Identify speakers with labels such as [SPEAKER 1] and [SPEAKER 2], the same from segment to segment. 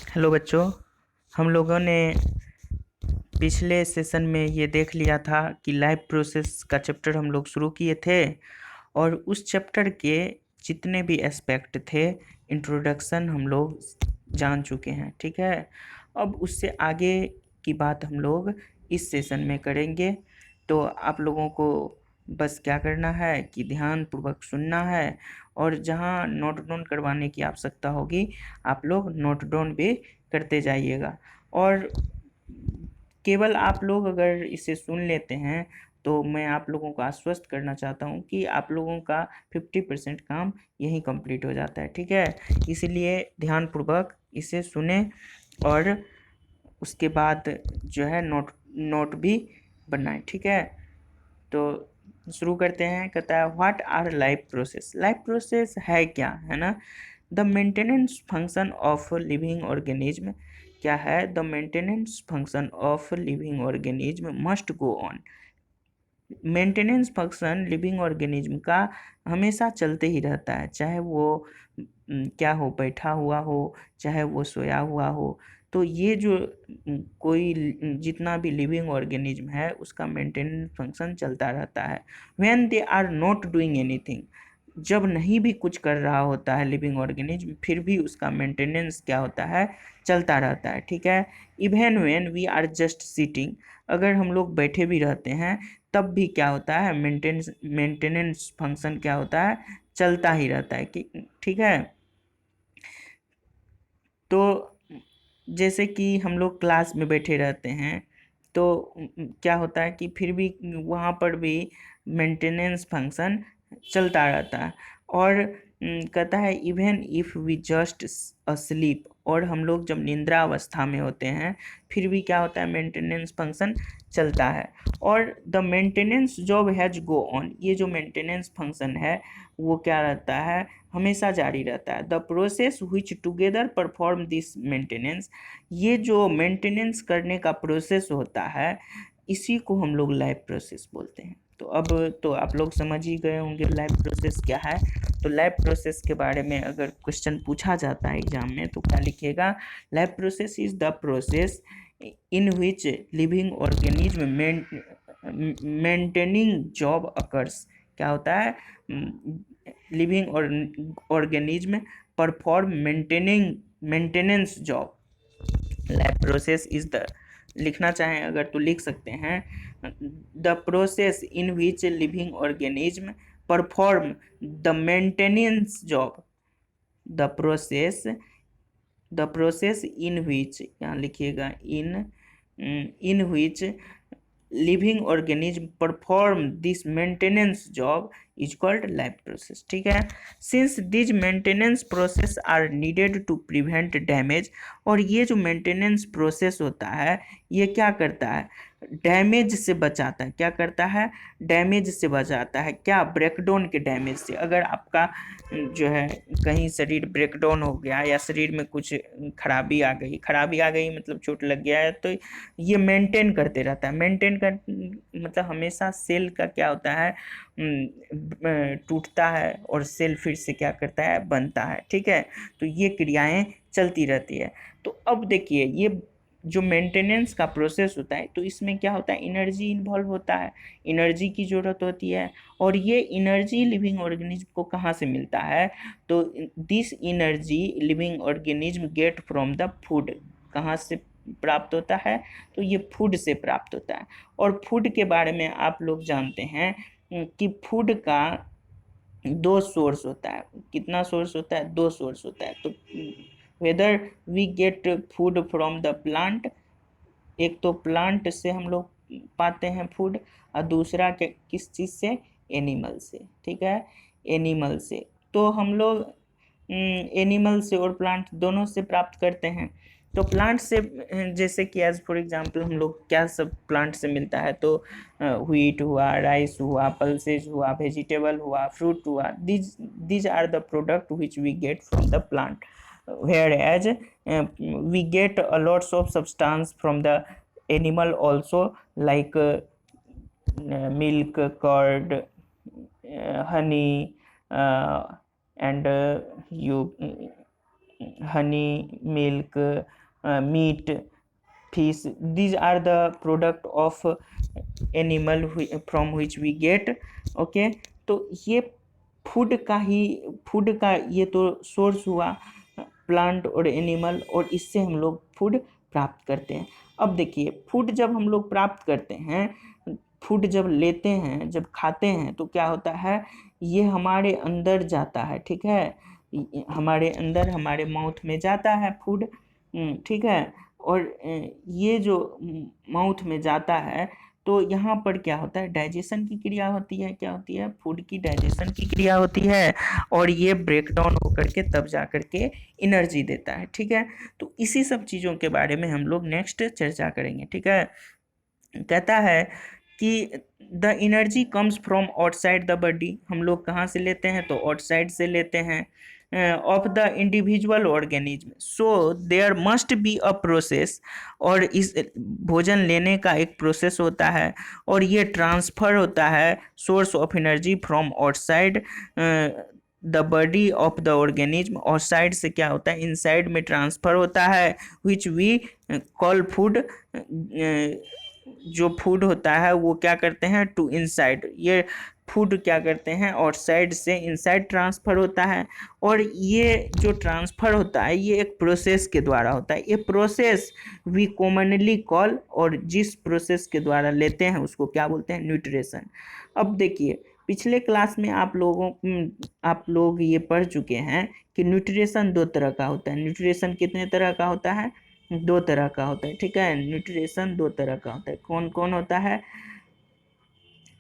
[SPEAKER 1] Hello बच्चों। हम लोगों ने पिछले सेशन में ये देख लिया था कि लाइफ प्रोसेस का चैप्टर हम लोग शुरू किए थे और उस चैप्टर के जितने भी एस्पेक्ट थे इंट्रोडक्शन हम लोग जान चुके हैं। ठीक है, अब उससे आगे की बात हम लोग इस सेशन में करेंगे। तो आप लोगों को बस क्या करना है कि ध्यानपूर्वक सुनना है और जहाँ नोट डाउन करवाने की आवश्यकता होगी आप लोग नोट डाउन भी करते जाइएगा। और केवल आप लोग अगर इसे सुन लेते हैं तो मैं आप लोगों को आश्वस्त करना चाहता हूँ कि आप लोगों का 50% काम यहीं कंप्लीट हो जाता है। ठीक है, इसलिए ध्यानपूर्वक इसे सुने और उसके बाद जो है नोट नोट भी बनाएं। ठीक है, तो शुरू करते हैं। कहता है what our life process. Life process है क्या, है ना। The maintenance function of living organism. क्या है? The maintenance function of living organism must go on. Maintenance function living organism का हमेशा चलते ही रहता है, चाहे वो क्या हो, बैठा हुआ हो, चाहे वो सोया हुआ हो। तो ये जो कोई जितना भी लिविंग ऑर्गेनिज्म है उसका मेंटेनेंस फंक्शन चलता रहता है। When they are not doing anything, जब नहीं भी कुछ कर रहा होता है लिविंग ऑर्गेनिज्म, फिर भी उसका मेंटेनेंस क्या होता है, चलता रहता है। ठीक है, even when we are just sitting, अगर हम लोग बैठे भी रहते हैं तब भी क्या होता है, मेंटेनेंस फंक्शन क्या होता है, चलता ही रहता है। कि ठीक है, तो जैसे कि हम लोग क्लास में बैठे रहते हैं तो क्या होता है कि फिर भी वहाँ पर भी मेंटेनेंस फंक्शन चलता रहता है। और कहता है even if we just asleep, और हम लोग जब निद्रा अवस्था में होते हैं फिर भी क्या होता है, मेंटेनेंस फंक्शन चलता है। और the maintenance job has go on, ये जो मेंटेनेंस फंक्शन है वो क्या रहता है, हमेशा जारी रहता है। The process which together perform this maintenance, ये जो मेंटेनेंस करने का प्रोसेस होता है इसी को हम लोग लाइफ प्रोसेस बोलते हैं। तो अब तो आप लोग समझ ही गए होंगे लाइफ प्रोसेस क्या है। तो लाइफ प्रोसेस के बारे में अगर क्वेश्चन पूछा जाता है एग्जाम में तो क्या लिखिएगा, life process is the process in which living organism maintaining job occurs. क्या होता है, living organism perform maintenance job. Life process is the, लिखना चाहें अगर तो लिख सकते हैं, the process in which living organism perform the maintenance job. The process, the process in which, यहाँ लिखिएगा in which living organism perform this maintenance job is called life process. ठीक है, since these maintenance process are needed to prevent damage, और ये जो maintenance process होता है ये क्या करता है, डैमेज से बचाता है। क्या करता है, डैमेज से बचाता है। क्या, ब्रेकडाउन के डैमेज से। अगर आपका जो है कहीं शरीर ब्रेकडाउन हो गया या शरीर में कुछ खराबी आ गई मतलब चोट लग गया है, तो ये मेंटेन करते रहता है। मेंटेन कर मतलब हमेशा सेल का क्या होता है, टूटता है और सेल फिर से क्या करता है, बनता है। ठीक है, तो ये क्रियाएं चलती रहती है। तो अब देखिए ये जो मेंटेनेंस का प्रोसेस होता है तो इसमें क्या होता है, एनर्जी इन्वॉल्व होता है, एनर्जी की ज़रूरत होती है। और ये एनर्जी लिविंग ऑर्गेनिज्म को कहाँ से मिलता है, तो this energy living organism gate from the food. कहाँ से प्राप्त होता है, तो ये फूड से प्राप्त होता है। और फूड के बारे में आप लोग जानते हैं कि फूड का दो सोर्स होता है। कितना सोर्स होता है, दो सोर्स होता है। तो whether we get food from the plant, एक तो प्लांट से हम लोग पाते हैं फूड, और दूसरा किस चीज़ से, एनिमल से। ठीक है, एनिमल से। तो हम लोग एनिमल से और प्लांट दोनों से प्राप्त करते हैं। तो प्लांट से जैसे कि एज फॉर एग्जांपल हम लोग क्या सब प्लांट से मिलता है, तो व्हीट हुआ, राइस हुआ, पल्सेज हुआ, वेजिटेबल हुआ, फ्रूट हुआ, these are the product which we get from the plant. whereas we get a lots of substance from the animal also, like milk, curd, honey, and you honey, milk, meat, fish. These are the product of animal from which we get. Okay, तो ये food का ये तो source हुआ plant और animal, और इससे हम लोग फूड प्राप्त करते हैं। अब देखिए, फूड जब हम लोग प्राप्त करते हैं, फूड जब लेते हैं, जब खाते हैं, तो क्या होता है, ये हमारे अंदर जाता है, ठीक है, हमारे अंदर, हमारे माउथ में जाता है फूड, ठीक है। और ये जो माउथ में जाता है, तो यहाँ पर क्या होता है, डाइजेशन की क्रिया होती है। क्या होती है, फूड की डाइजेशन की क्रिया होती है, और ये ब्रेक डाउन होकर के तब जा कर के एनर्जी देता है, ठीक है। तो इसी सब चीज़ों के बारे में हम लोग नेक्स्ट चर्चा करेंगे, ठीक है। कहता है कि the energy comes from outside the body, हम लोग कहाँ से लेते हैं, तो आउटसाइड से लेते हैं, of the individual organism. So there must be a process, और इस भोजन लेने का एक प्रोसेस होता है, और ये ट्रांसफ़र होता है source of energy from outside the body of the organism. Outside से क्या होता है, इनसाइड में ट्रांसफ़र होता है, विच वी कॉल फूड। जो फूड होता है वो क्या करते हैं, टू इनसाइड, ये फूड क्या करते हैं, आउटसाइड से इनसाइड ट्रांसफ़र होता है। और ये जो ट्रांसफ़र होता है, ये एक प्रोसेस के द्वारा होता है। ये प्रोसेस वी कॉमनली कॉल, और जिस प्रोसेस के द्वारा लेते हैं उसको क्या बोलते हैं, न्यूट्रिशन। अब देखिए, पिछले क्लास में आप लोग ये पढ़ चुके हैं कि न्यूट्रिशन दो तरह का होता है। न्यूट्रिशन कितने तरह का होता है, दो तरह का होता है, ठीक है। न्यूट्रिशन दो तरह का होता है, कौन कौन होता है,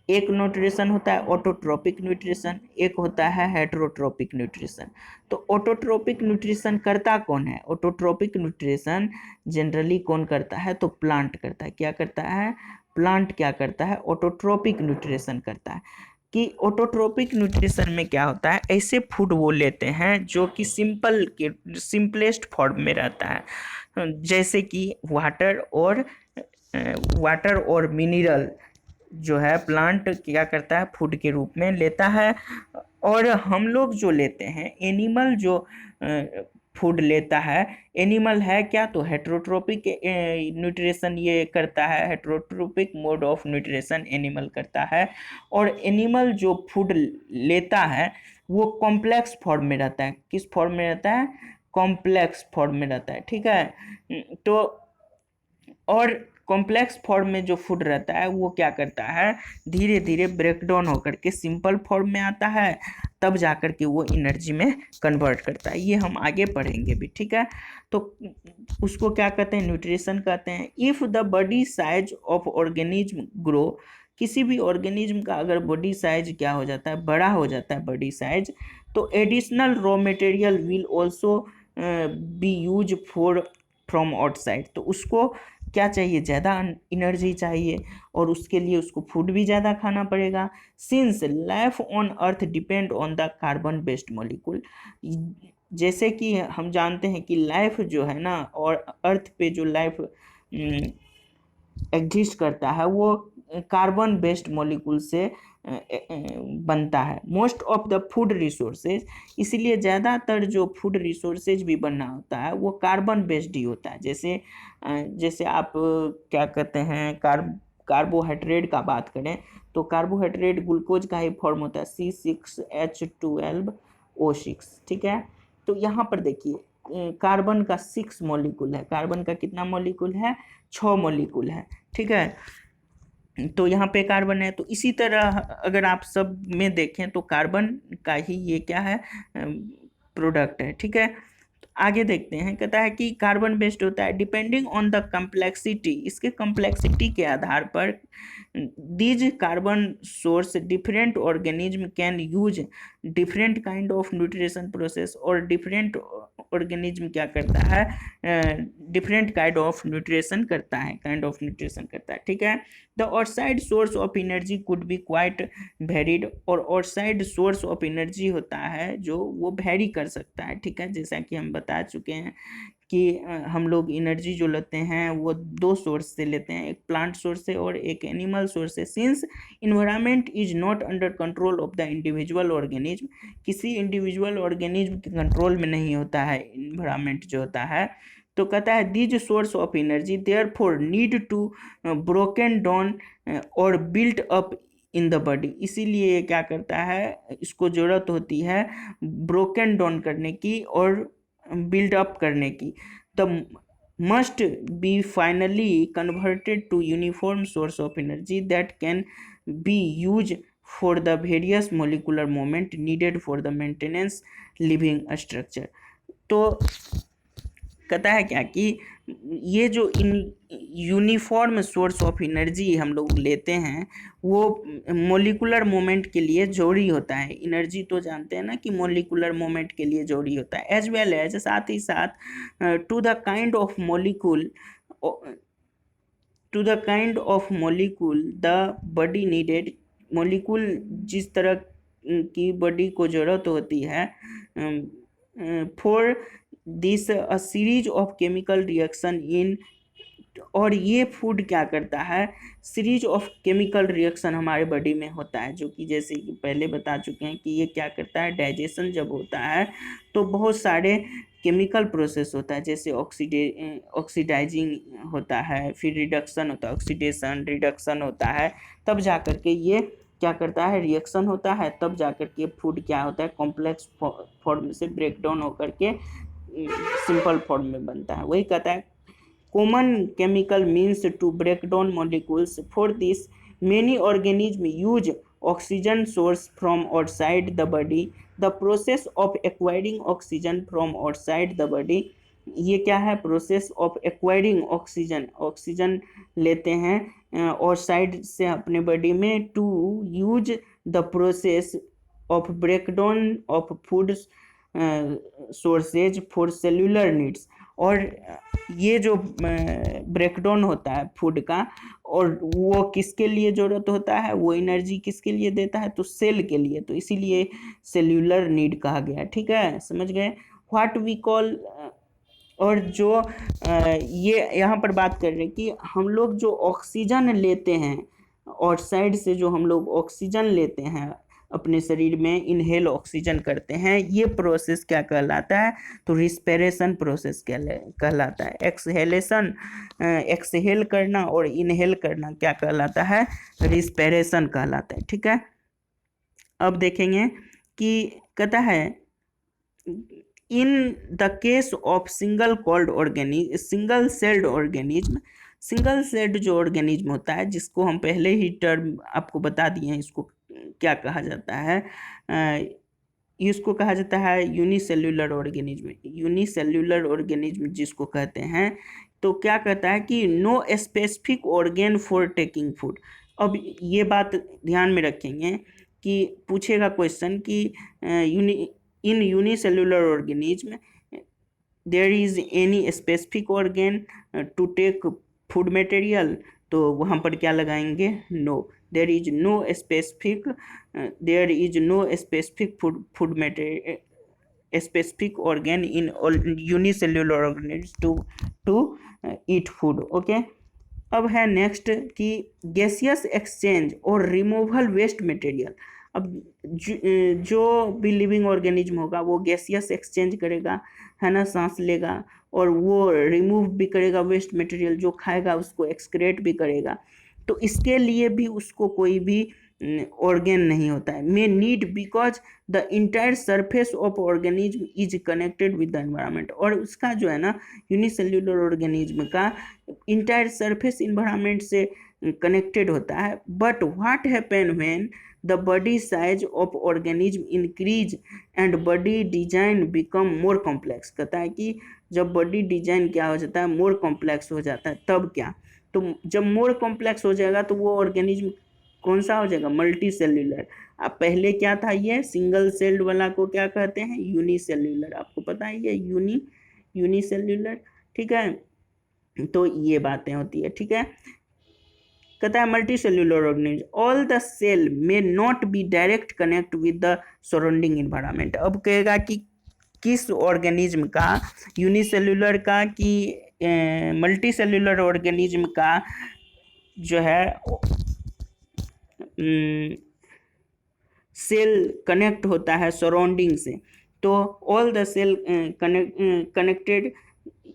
[SPEAKER 1] एक न्यूट्रिशन होता है ऑटोट्रोपिक न्यूट्रिशन, एक होता है हेटरोट्रोपिक न्यूट्रिशन। तो ऑटोट्रोपिक न्यूट्रिशन करता कौन है, ऑटोट्रोपिक न्यूट्रिशन जनरली कौन करता है, तो प्लांट करता है। क्या करता है, प्लांट क्या करता है, ऑटोट्रोपिक न्यूट्रिशन करता है। कि ऑटोट्रोपिक न्यूट्रिशन में क्या होता है, ऐसे फूड वो लेते हैं जो कि सिंपलेस्ट फॉर्म में रहता है, जैसे कि वाटर और मिनरल जो है प्लांट क्या करता है, फूड के रूप में लेता है। और हम लोग जो लेते हैं, एनिमल जो फूड लेता है, एनिमल है क्या, तो हेटरोट्रोपिक न्यूट्रिशन ये करता है, heterotrophic mode of nutrition animal करता है। और एनिमल जो फूड लेता है वो कॉम्प्लेक्स फॉर्म में रहता है। किस फॉर्म में रहता है, कॉम्प्लेक्स फॉर्म में रहता है, ठीक है। तो और कॉम्प्लेक्स फॉर्म में जो फूड रहता है वो क्या करता है, धीरे धीरे ब्रेक डाउन होकर के सिंपल फॉर्म में आता है, तब जाकर के वो एनर्जी में कन्वर्ट करता है। ये हम आगे पढ़ेंगे भी, ठीक है। तो उसको क्या कहते हैं, न्यूट्रिशन कहते हैं। If the body size of organism grow, किसी भी ऑर्गेनिज्म का अगर बॉडी साइज क्या हो जाता है, बड़ा हो जाता है बॉडी साइज, तो additional raw material will also be use from outside. तो उसको क्या चाहिए, ज़्यादा एनर्जी चाहिए, और उसके लिए उसको फूड भी ज़्यादा खाना पड़ेगा। Since life on earth depend on the carbon based molecule, जैसे कि हम जानते हैं कि लाइफ जो है ना, और अर्थ पे जो लाइफ एग्जिस्ट करता है वो कार्बन बेस्ड मॉलिक्यूल से बनता है। Most of the food resources, इसलिए ज़्यादातर जो फूड रिसोर्सेज भी बनना होता है वो कार्बन बेस्ड ही होता है। जैसे आप क्या कहते हैं, कार्बोहाइड्रेट का बात करें, तो कार्बोहाइड्रेट ग्लूकोज का ही फॉर्म होता है C6H12O6, ठीक है। तो यहाँ पर देखिए, कार्बन का 6 मॉलिक्यूल है, कार्बन का कितना मॉलिक्यूल है, 6 मॉलिक्यूल है, ठीक है। तो यहाँ पे कार्बन है, तो इसी तरह अगर आप सब में देखें तो कार्बन का ही ये क्या है, प्रोडक्ट है, ठीक है। तो आगे देखते हैं, कहता है कि कार्बन बेस्ड होता है डिपेंडिंग ऑन द कम्प्लेक्सिटी, इसके कम्प्लेक्सिटी के आधार पर these carbon source different organism can use different kind of nutrition process, और डिफरेंट ऑर्गेनिज्म क्या करता है, डिफरेंट काइंड ऑफ न्यूट्रिशन करता है, ठीक है। The outside source of energy could be quite varied, और आउटसाइड सोर्स ऑफ एनर्जी होता है जो वो वेरी कर सकता है, ठीक है। जैसा कि हम बता चुके हैं कि हम लोग एनर्जी जो लेते हैं वो दो सोर्स से लेते हैं, एक प्लांट सोर्स से और एक एनिमल सोर्स से। Since environment is not under control of the individual organism, किसी इंडिविजुअल ऑर्गेनिज्म के कंट्रोल में नहीं होता है इन्वायरमेंट जो होता है, तो कहता है these source of energy therefore need to broken down और built up in the body, इसीलिए ये क्या करता है, इसको जरूरत होती है ब्रोकन डाउन करने की और बिल्ड अप करने की। The must be finally converted to uniform source of energy that can be use for the various molecular moment needed for the maintenance living structure. तो कहता है क्या कि ये जो इन यूनिफॉर्म सोर्स ऑफ एनर्जी हम लोग लेते हैं वो मोलिकुलर मोमेंट के लिए जरूरी होता है। एनर्जी तो जानते हैं ना कि मोलिकुलर मोमेंट के लिए जरूरी होता है, एज वेल एज साथ ही साथ to the kind of molecule the body needed, molecule जिस तरह की बॉडी को जरूरत होती है for this a series of chemical reaction in, और ये फूड क्या करता है, सीरीज ऑफ केमिकल रिएक्शन हमारे बॉडी में होता है, जो कि जैसे कि पहले बता चुके हैं कि ये क्या करता है, डाइजेशन जब होता है तो बहुत सारे केमिकल प्रोसेस होता है, जैसे ऑक्सीडाइजिंग होता है, फिर रिडक्शन होता है, ऑक्सीडेशन रिडक्शन होता है, तब जा कर के ये क्या करता है, रिएक्शन होता है, तब जा कर के फूड क्या होता है, कॉम्प्लेक्स फॉर्म से ब्रेक डाउन होकर के सिंपल फॉर्म में बनता है। वही कहता है common chemical means to break down molecules. For this, many organisms use oxygen source from outside the body. The process of acquiring oxygen from outside the body, ये क्या है, process of acquiring oxygen, oxygen लेते हैं और side से अपने body में, to use the process of breakdown of food sources for cellular needs, और ये जो ब्रेकडाउन होता है फूड का, और वो किसके लिए ज़रूरत होता है, वो एनर्जी किसके लिए देता है, तो सेल के लिए, तो इसीलिए सेल्यूलर नीड कहा गया। ठीक है, समझ गए, व्हाट वी कॉल। और जो ये यहाँ पर बात कर रहे हैं कि हम लोग जो ऑक्सीजन लेते हैं आउटसाइड से, जो हम लोग ऑक्सीजन लेते हैं अपने शरीर में, इनहेल ऑक्सीजन करते हैं, ये प्रोसेस क्या कहलाता है, तो रिस्पिरेशन प्रोसेस कहलाता है। एक्सहेलेशन, एक्सहेल करना और इनहेल करना क्या कहलाता है, रिस्पिरेशन कहलाता है। ठीक है, अब देखेंगे कि कहता है in the case of single celled organism, single celled जो ऑर्गेनिज्म होता है, जिसको हम पहले ही टर्म आपको बता दिए हैं, इसको क्या कहा जाता है, इसको कहा जाता है यूनिसेल्यूलर ऑर्गेनिज्म। यूनिसेल्यूलर ऑर्गेनिज्म जिसको कहते हैं, तो क्या कहता है कि no specific organ for taking food. अब ये बात ध्यान में रखेंगे कि पूछेगा क्वेश्चन कि in unicellular organism there is any specific organ to take food material, तो वहाँ पर क्या लगाएंगे, no, there is no specific food material, specific organ in unicellular organisms to eat food. okay, अब है नेक्स्ट कि गैसियस एक्सचेंज और removal waste material. अब जो भी लिविंग ऑर्गेनिज्म होगा वो गैसियस एक्सचेंज करेगा, है ना, सांस लेगा, और वो रिमूव भी करेगा वेस्ट मटेरियल, जो खाएगा उसको एक्सक्रेट भी करेगा, तो इसके लिए भी उसको कोई भी ऑर्गेन नहीं होता है, may need, because the entire surface of organism is connected with the environment. और उसका जो है ना, यूनिसेल्यूलर ऑर्गेनिज्म का इंटायर सरफेस इन्वायरमेंट से कनेक्टेड होता है। But what happen when the body size of organism increase and body design become more complex. कहता है कि जब बॉडी डिजाइन क्या हो जाता है, मोर कॉम्प्लेक्स हो जाता है, तब क्या, तो जब मोर कॉम्प्लेक्स हो जाएगा तो वो ऑर्गेनिज्म कौन सा हो जाएगा, मल्टी सेल्यूलर। अब पहले क्या था, ये सिंगल सेल्ड वाला को क्या कहते हैं, यूनिसेल्यूलर, आपको पता है ये यूनिसेल्यूलर। ठीक है, तो ये बातें होती है। ठीक है, कहता है multi cellular organism, all the cell may not be direct connect with the surrounding environment. अब कहेगा कि किस ऑर्गेनिज्म का, यूनिसेल्युलर का कि मल्टी ऑर्गेनिज्म का जो है सेल कनेक्ट होता है सराउंडिंग से। तो ऑल द सेल कनेक्टेड,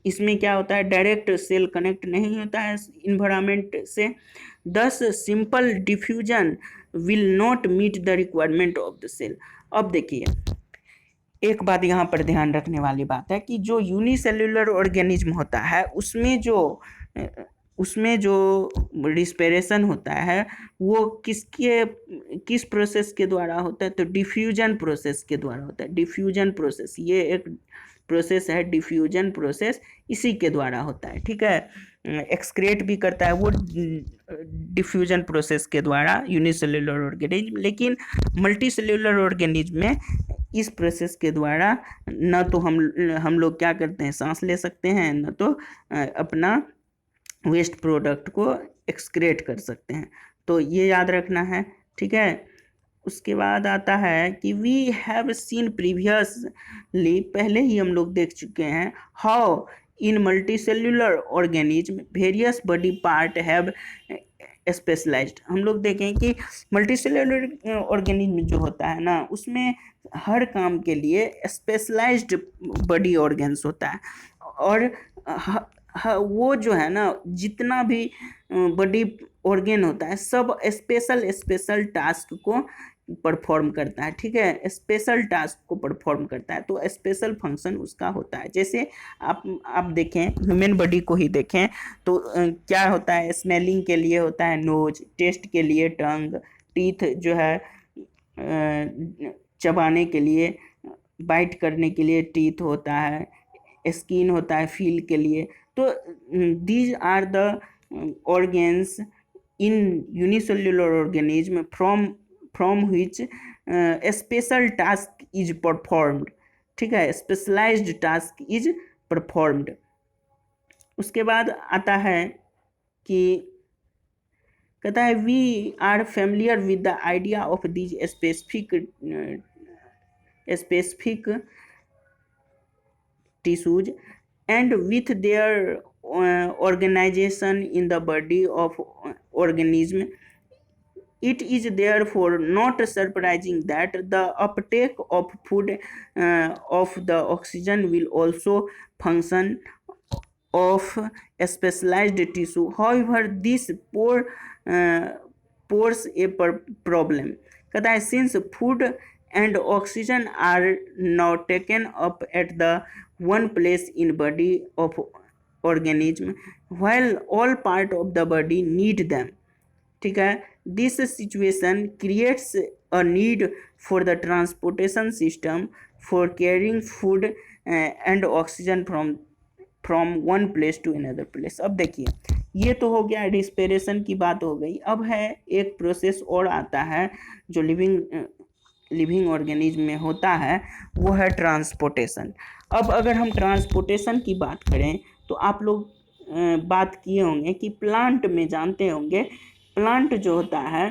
[SPEAKER 1] इसमें क्या होता है, डायरेक्ट सेल कनेक्ट नहीं होता है इन्वायरमेंट से। Thus simple diffusion will not meet the requirement of the cell. अब देखिए, एक बात यहाँ पर ध्यान रखने वाली बात है कि जो यूनिसेल्युलर ऑर्गेनिज्म होता है उसमें जो रिस्पिरेशन होता है वो किस प्रोसेस के द्वारा होता है, तो डिफ्यूजन प्रोसेस के द्वारा होता है। डिफ्यूजन प्रोसेस, ये एक प्रोसेस है, डिफ्यूजन प्रोसेस, इसी के द्वारा होता है, ठीक है। एक्सक्रेट भी करता है वो डिफ्यूजन प्रोसेस के द्वारा यूनिसेल्युलर ऑर्गेनिज्म, लेकिन मल्टी सेल्युलर ऑर्गेनिज्म में इस प्रोसेस के द्वारा न तो हम लोग क्या करते हैं, सांस ले सकते हैं, न तो अपना वेस्ट प्रोडक्ट को एक्सक्रेट कर सकते हैं। तो ये याद रखना है, ठीक है। उसके बाद आता है कि वी हैव सीन प्रीवियसली, पहले ही हम लोग देख चुके हैं, how in multicellular organism various body part have specialised. हम लोग देखें कि मल्टीसेल्युलर ऑर्गेनिज्म जो होता है ना, उसमें हर काम के लिए स्पेशलाइज्ड बॉडी ऑर्गन्स होता है। और वो जो है ना, जितना भी बॉडी ऑर्गन होता है सब स्पेशल टास्क को परफॉर्म करता है, ठीक है, स्पेशल टास्क को परफॉर्म करता है, तो स्पेशल फंक्शन उसका होता है। जैसे आप देखें, ह्यूमन बॉडी को ही देखें तो क्या होता है, स्मेलिंग के लिए होता है नोज, टेस्ट के लिए टंग, टीथ जो है चबाने के लिए, बाइट करने के लिए टीथ होता है, स्किन होता है फील के लिए। तो these are the organs in unicellular organism from which special task is performed, ठीक है, स्पेशलाइज्ड टास्क इज परफॉर्म्ड। उसके बाद आता है कि कहता है we are familiar with the idea of these specific tissues and with their organization in the body of organism. It is therefore not surprising that the uptake of food of the oxygen will also function of specialized tissue. However, this poses a problem. कहता है since food and oxygen are now taken up at the one place in body of organism while all part of the body need them, ठीक है, this situation creates a need for the transportation system for carrying food and oxygen from one place to another place. अब देखिए, ये तो हो गया respiration की बात हो गई। अब है एक प्रोसेस और आता है जो लिविंग ऑर्गेनिज्म में होता है, वो है ट्रांसपोर्टेशन। अब अगर हम ट्रांसपोर्टेशन की बात करें तो आप लोग बात किए होंगे कि प्लांट में जानते होंगे, प्लांट जो होता है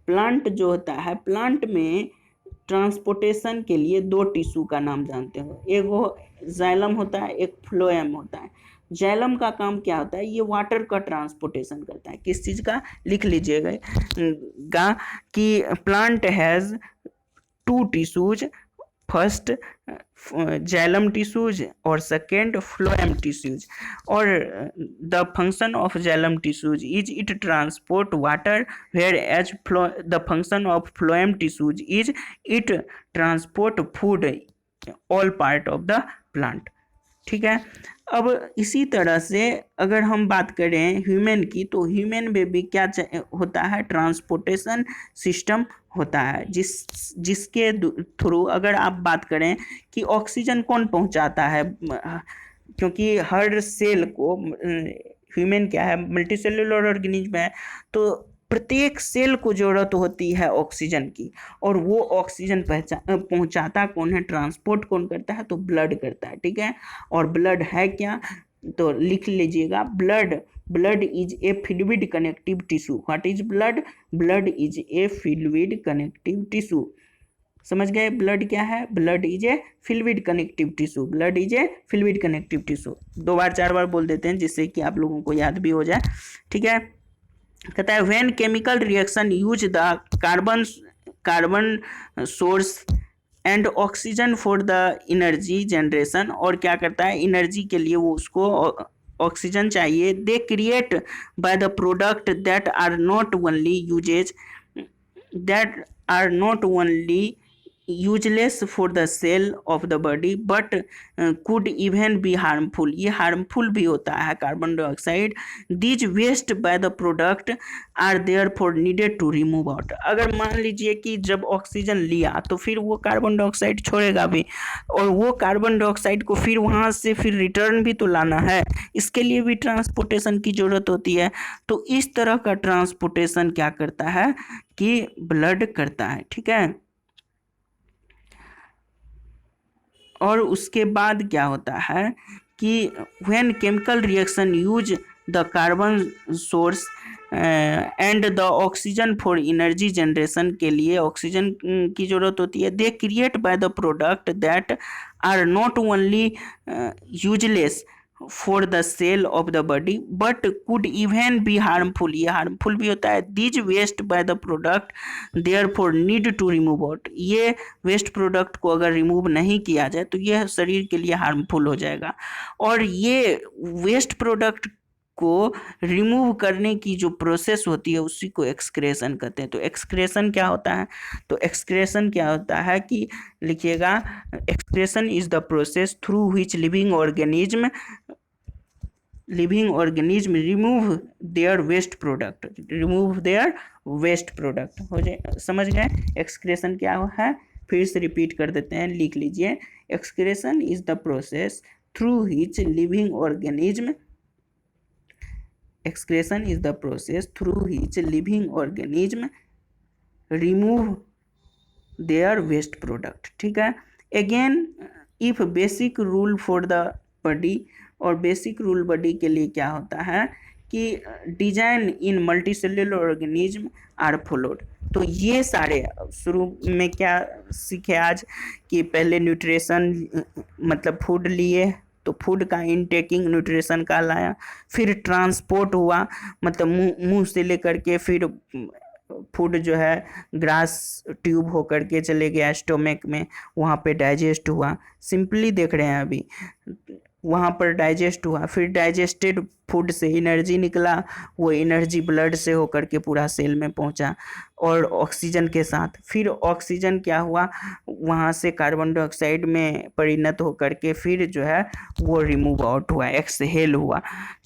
[SPEAKER 1] प्लांट में ट्रांसपोर्टेशन के लिए दो टिश्यू का नाम जानते हो, एक वो जाइलम होता है, एक फ्लोएम होता है। जाइलम का काम क्या होता है, ये वाटर का ट्रांसपोर्टेशन करता है। किस चीज़ का, लिख लीजिएगा कि plant has two tissues, first xylem tissues और सेकेंड फ्लोएम टिश्यूज, और the function of xylem tissues is it transport water, whereas the function of phloem tissues is it transport food, all part of the plant, ठीक है। अब इसी तरह से अगर हम बात करें ह्यूमन की, तो ह्यूमन में भी क्या होता है, ट्रांसपोर्टेशन सिस्टम होता है, जिसके थ्रू अगर आप बात करें कि ऑक्सीजन कौन पहुंचाता है, क्योंकि हर सेल को, ह्यूमन क्या है, मल्टीसेल्युलर ऑर्गेनिज्म है, तो प्रत्येक सेल को ज़रूरत होती है ऑक्सीजन की, और वो ऑक्सीजन पहुंचाता कौन है, ट्रांसपोर्ट कौन करता है, तो ब्लड करता है, ठीक है। और ब्लड है क्या, तो लिख लीजिएगा, blood is a fluid connective tissue. What is blood? Blood is a fluid connective tissue. समझ गए? ब्लड क्या है? Blood is a fluid connective tissue, blood is a fluid connective tissue. 2 बार 4 बार बोल देते हैं जिससे कि आप लोगों को याद भी हो जाए, ठीक है। कहता है when chemical reaction use the carbon carbon source and oxygen for the energy generation, और क्या करता है, एनर्जी के लिए वो उसको ऑक्सीजन चाहिए। They create by the product that are not only uses that are not only useless for the cell of the body but could even be harmful, ये हार्मफुल भी होता है carbon dioxide. these waste by the product are therefore needed to remove out। अगर मान लीजिए कि जब oxygen लिया तो फिर वो कार्बन डाइऑक्साइड छोड़ेगा भी, और वो कार्बन डाइऑक्साइड को फिर वहाँ से फिर रिटर्न भी तो लाना है, इसके लिए भी ट्रांसपोर्टेशन की ज़रूरत होती है। तो इस तरह का ट्रांसपोर्टेशन क्या करता है कि ब्लड करता है, ठीक है। और उसके बाद क्या होता है कि when chemical reaction use the carbon source and the oxygen for energy generation, के लिए ऑक्सीजन की जरूरत होती है। They create by the product that are not only useless for the cell of the body but could even be harmful, ये harmful भी होता है। These waste by the product therefore need to remove out, ये waste product को अगर remove नहीं किया जाए तो यह शरीर के लिए हार्मफुल हो जाएगा। और ये वेस्ट प्रोडक्ट को रिमूव करने की जो प्रोसेस होती है उसी को एक्सक्रेशन कहते हैं। तो एक्सक्रेशन क्या होता है? तो एक्सक्रेशन क्या होता है कि लिखिएगा, excretion is the process through which living organism remove their waste product, हो जाए। समझ गए एक्सक्रेशन क्या है? फिर से रिपीट कर देते हैं, लिख लीजिए। Excretion is the process through which living organism excretion is the process through which living organism remove their waste product, ठीक है। again if basic rule for the body, और बेसिक रूल बॉडी के लिए क्या होता है कि design in multicellular organism are followed. तो ये सारे शुरू में क्या सीखे आज कि पहले न्यूट्रिशन मतलब फूड लिए तो फूड का इनटेकिंग न्यूट्रिशन का लाया, फिर ट्रांसपोर्ट हुआ मतलब मुंह से लेकर के फिर फूड जो है ग्रास ट्यूब होकर के चले गया स्टोमक में, वहाँ पे डाइजेस्ट हुआ। सिंपली देख रहे हैं अभी, वहाँ पर डाइजेस्ट हुआ, फिर डाइजेस्टेड फूड से एनर्जी निकला, वो एनर्जी ब्लड से होकर के पूरा सेल में पहुँचा और ऑक्सीजन के साथ। फिर ऑक्सीजन क्या हुआ, वहाँ से कार्बन डाइऑक्साइड में परिणत होकर के फिर जो है वो रिमूव आउट हुआ, एक्सहेल हुआ।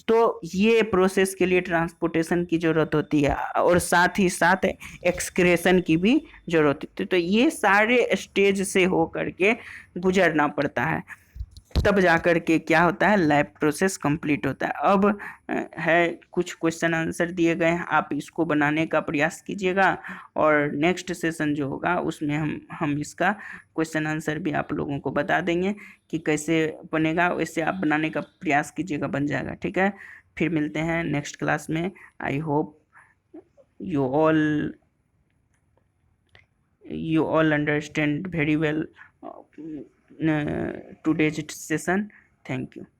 [SPEAKER 1] तो ये प्रोसेस के लिए ट्रांसपोर्टेशन की ज़रूरत होती है और साथ ही साथ एक्सक्रेशन की भी ज़रूरत होती है। तो ये सारे स्टेज से हो करके गुजरना पड़ता है, तब जाकर के क्या होता है, लैब प्रोसेस कंप्लीट होता है। अब है कुछ क्वेश्चन आंसर दिए गए हैं, आप इसको बनाने का प्रयास कीजिएगा और नेक्स्ट सेशन जो होगा उसमें हम इसका क्वेश्चन आंसर भी आप लोगों को बता देंगे कि कैसे बनेगा, वैसे आप बनाने का प्रयास कीजिएगा, बन जाएगा, ठीक है। फिर मिलते हैं नेक्स्ट क्लास में। I hope you all understand very well today's session. Thank you.